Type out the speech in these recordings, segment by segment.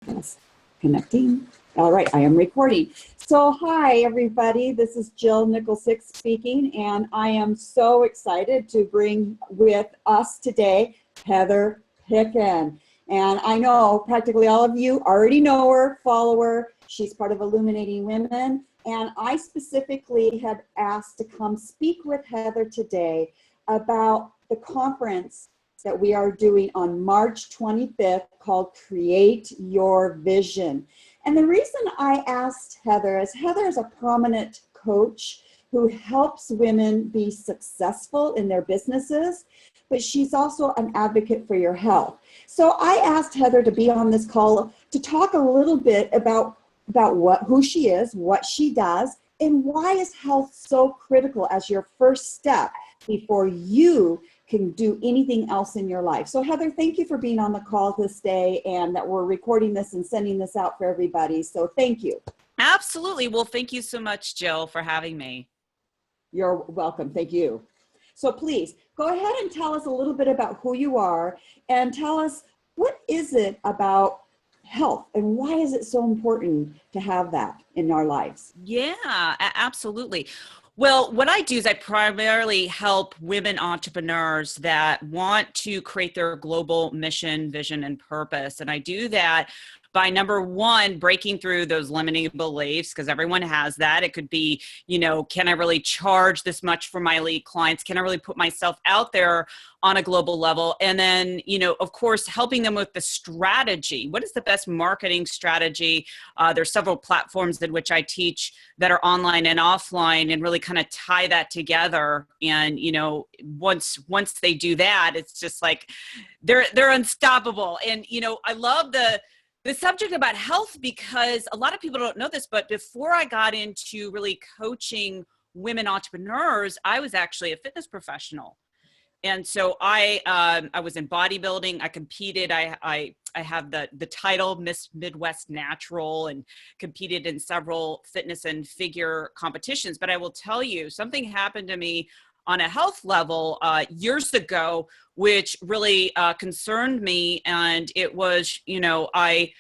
Yes. Connecting. All right, I am recording. So hi, everybody. This is Jill Nichols-Hicks speaking, and I am so excited to bring with us today Heather Picken. And I know practically all of you already know her, follow her. She's part of Illuminating Women. And I specifically had asked to come speak with Heather today about the conference that we are doing on March 25th called Create Your Vision. And the reason I asked Heather is a prominent coach who helps women be successful in their businesses, but she's also an advocate for your health. So I asked Heather to be on this call to talk a little bit about who she is, what she does, and why is health so critical as your first step before you can do anything else in your life. So Heather, thank you for being on the call this day, and that we're recording this and sending this out for everybody. So thank you. Absolutely. Well, thank you so much, Jill, for having me. You're welcome. Thank you. So please go ahead and tell us a little bit about who you are, and tell us, what is it about health and why is it so important to have that in our lives? Yeah, absolutely. Well, what I do is I primarily help women entrepreneurs that want to create their global mission, vision, and purpose. And I do that by, number one, breaking through those limiting beliefs, because everyone has that. It could be, can I really charge this much for my lead clients? Can I really put myself out there on a global level? And then, of course, helping them with the strategy. What is the best marketing strategy? There's several platforms in which I teach that are online and offline, and really kind of tie that together. And, once they do that, it's just like they're unstoppable. And, I love the subject about health, because a lot of people don't know this, but before I got into really coaching women entrepreneurs, I was actually a fitness professional. And so I was in bodybuilding. I competed. I have the title Miss Midwest Natural, and competed in several fitness and figure competitions. But I will tell you, something happened to me on a health level years ago, which really concerned me. And it was, I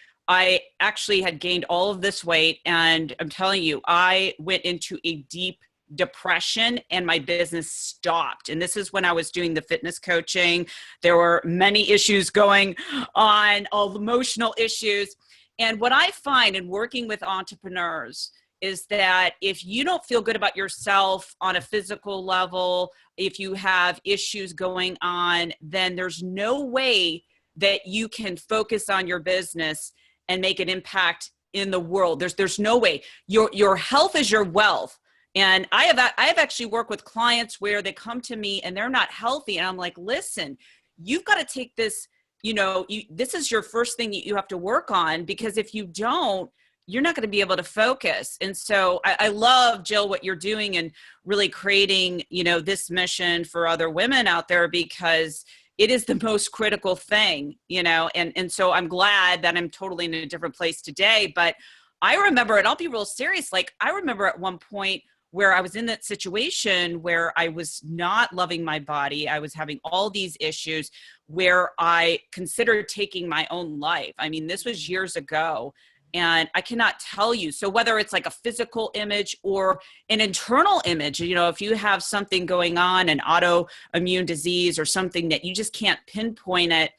actually had gained all of this weight, and I'm telling you, I went into a deep depression and my business stopped. And this is when I was doing the fitness coaching. There were many issues going on, all emotional issues. And what I find in working with entrepreneurs is that if you don't feel good about yourself on a physical level, if you have issues going on, then there's no way that you can focus on your business and make an impact in the world. There's no way. Your health is your wealth. And I have actually worked with clients where they come to me and they're not healthy. And I'm like, listen, you've got to take this, this is your first thing that you have to work on, because if you don't, you're not going to be able to focus. And so I love, Jill, what you're doing and really creating, this mission for other women out there, because it is the most critical thing, and so I'm glad that I'm totally in a different place today. But I remember, and I'll be real serious, like I remember at one point where I was in that situation where I was not loving my body. I was having all these issues where I considered taking my own life. I mean, this was years ago. And I cannot tell you. So whether it's like a physical image or an internal image, if you have something going on, an autoimmune disease or something that you just can't pinpoint it,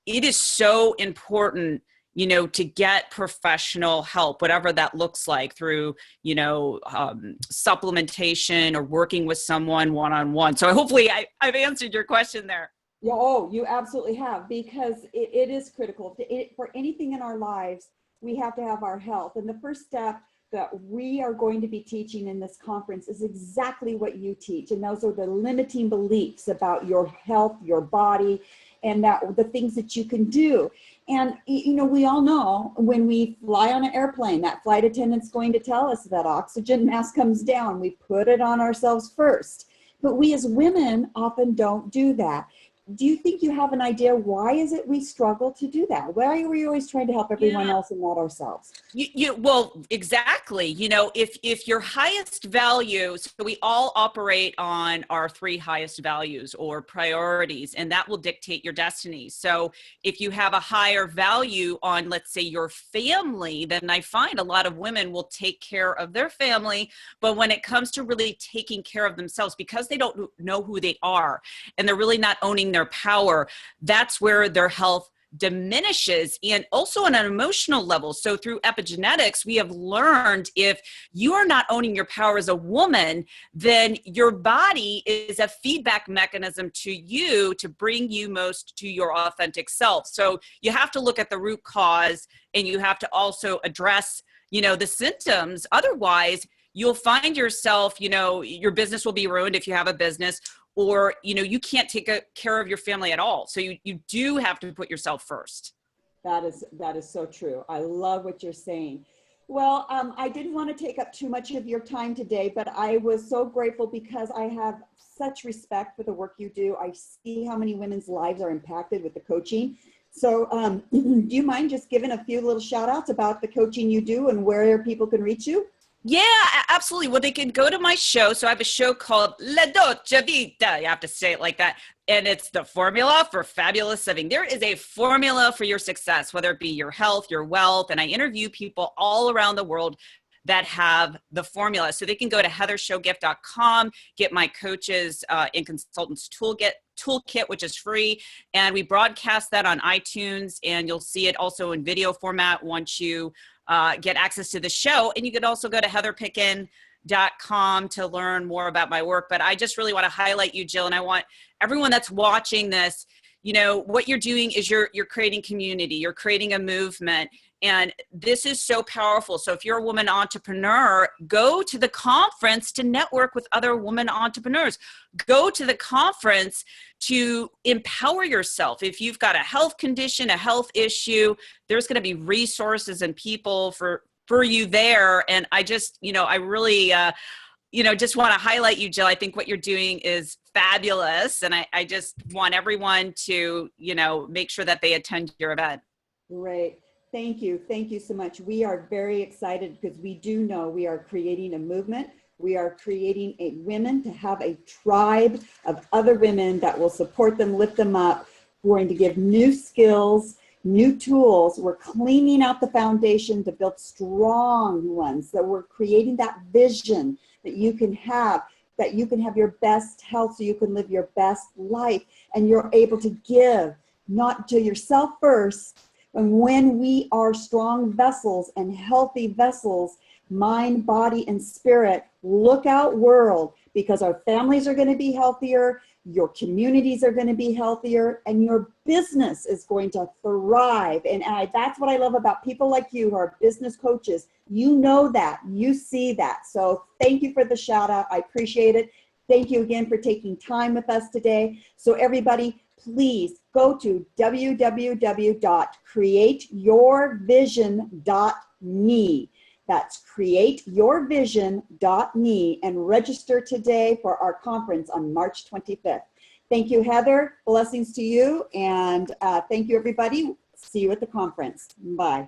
it is so important, to get professional help, whatever that looks like, through, supplementation or working with someone one-on-one. So hopefully I've answered your question there. Oh, you absolutely have, because it is critical for anything in our lives. We have to have our health. And the first step that we are going to be teaching in this conference is exactly what you teach. And those are the limiting beliefs about your health, your body, and the things that you can do. And, we all know when we fly on an airplane, that flight attendant's going to tell us that oxygen mask comes down. We put it on ourselves first. But we as women often don't do that. do you think you have an idea why is it we struggle to do that? Why are we always trying to help everyone else and not ourselves? Well, exactly. If your highest value, so we all operate on our three highest values or priorities, and that will dictate your destiny. So if you have a higher value on, let's say, your family, then I find a lot of women will take care of their family. But when it comes to really taking care of themselves, because they don't know who they are and they're really not owning their power, that's where their health diminishes, and also on an emotional level. So through epigenetics, we have learned if you are not owning your power as a woman, then your body is a feedback mechanism to you to bring you most to your authentic self. So you have to look at the root cause, and you have to also address, the symptoms. Otherwise, you'll find yourself, your business will be ruined if you have a business, or you can't take care of your family at all. So you do have to put yourself first. That is so true. I love what you're saying. Well, I didn't want to take up too much of your time today, but I was so grateful because I have such respect for the work you do. I see how many women's lives are impacted with the coaching. So do you mind just giving a few little shout outs about the coaching you do and where people can reach you? Yeah, absolutely. Well, they can go to my show. So I have a show called La Dolce Vita. You have to say it like that. And it's the formula for fabulous living. There is a formula for your success, whether it be your health, your wealth. And I interview people all around the world that have the formula. So they can go to heathershowgift.com, get my coaches and consultants toolkit, which is free. And we broadcast that on iTunes, and you'll see it also in video format once you get access to the show. And you could also go to heatherpicken.com to learn more about my work. But I just really want to highlight you, Jill, and I want everyone that's watching this, what you're doing is you're creating community, you're creating a movement. And this is so powerful. So if you're a woman entrepreneur, go to the conference to network with other women entrepreneurs. Go to the conference to empower yourself. If you've got a health condition, a health issue, there's going to be resources and people for you there. And I just, I really, just want to highlight you, Jill. I think what you're doing is fabulous. And I just want everyone to, make sure that they attend your event. Great. Thank you. Thank you so much. We are very excited because we do know we are creating a movement. We are creating women to have a tribe of other women that will support them, lift them up. We're going to give new skills, new tools. We're cleaning out the foundation to build strong ones. So we're creating that vision that you can have your best health so you can live your best life, and you're able to give not to yourself first. And when we are strong vessels and healthy vessels, mind, body, and spirit, look out world, because our families are going to be healthier, your communities are going to be healthier, and your business is going to thrive. And that's what I love about people like you who are business coaches. You know that, you see that. So thank you for the shout out. I appreciate it. Thank you again for taking time with us today. So everybody, please go to www.createyourvision.me. That's createyourvision.me, and register today for our conference on March 25th. Thank you, Heather. Blessings to you. And thank you, everybody. See you at the conference. Bye.